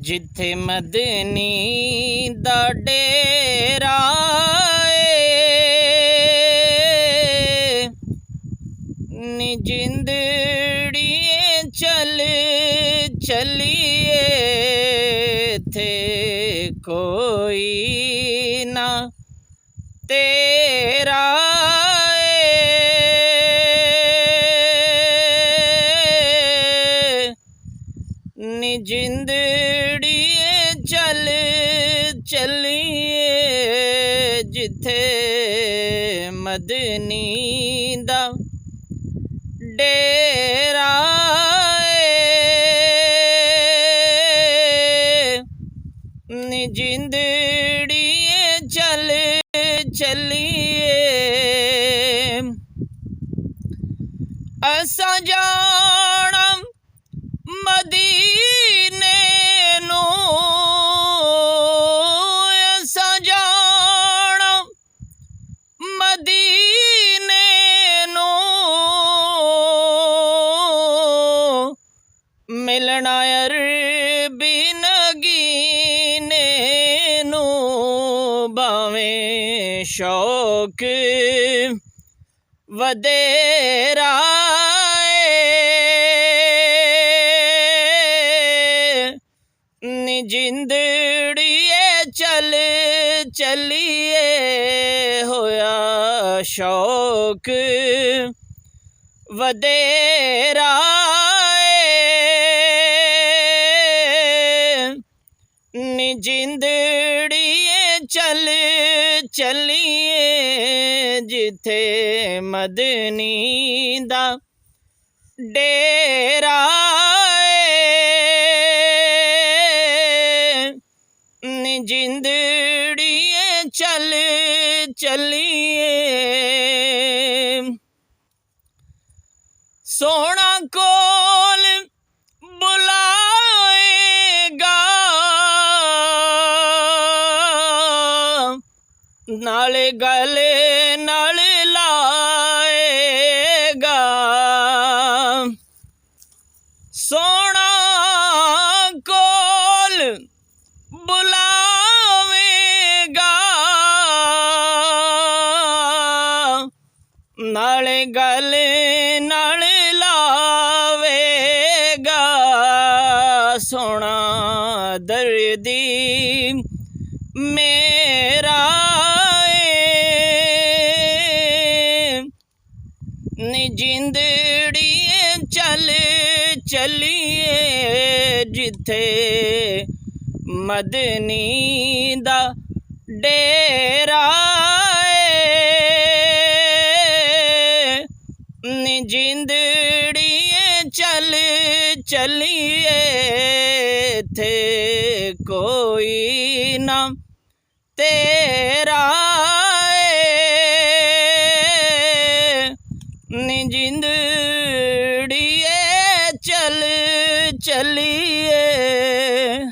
जिथे मदनी दा डेरा नी जिंदड़िए चल चलिए थे कोई ना तेरा नी जिंदड़िए चल चलिए जिथे मदनी दा डेरा नी जिंदड़िए चल चलिए असा जाना मदीने नो असा जाना मदीने नो मिलना अरबी नगीने नो भावें शौक वदेरा नी जिंदड़िए चल चलिए होया शौक वदेरा नी जिंदड़िए चल चलिए जिथे मदनी दा डेरा नी जिंदड़िए चल चलिए सोना कोल बुलाएगा नाले गले नाल लाएगा सोना कोल बुलावेगा नाले गले नाल लावेगा सोना दर्दी मेरा नी जिंदड़िए चल चलिए जिथे मदनी दा डेरा नी जिंदड़िए चल चलिए थे कोई ना तेरा नी जिंद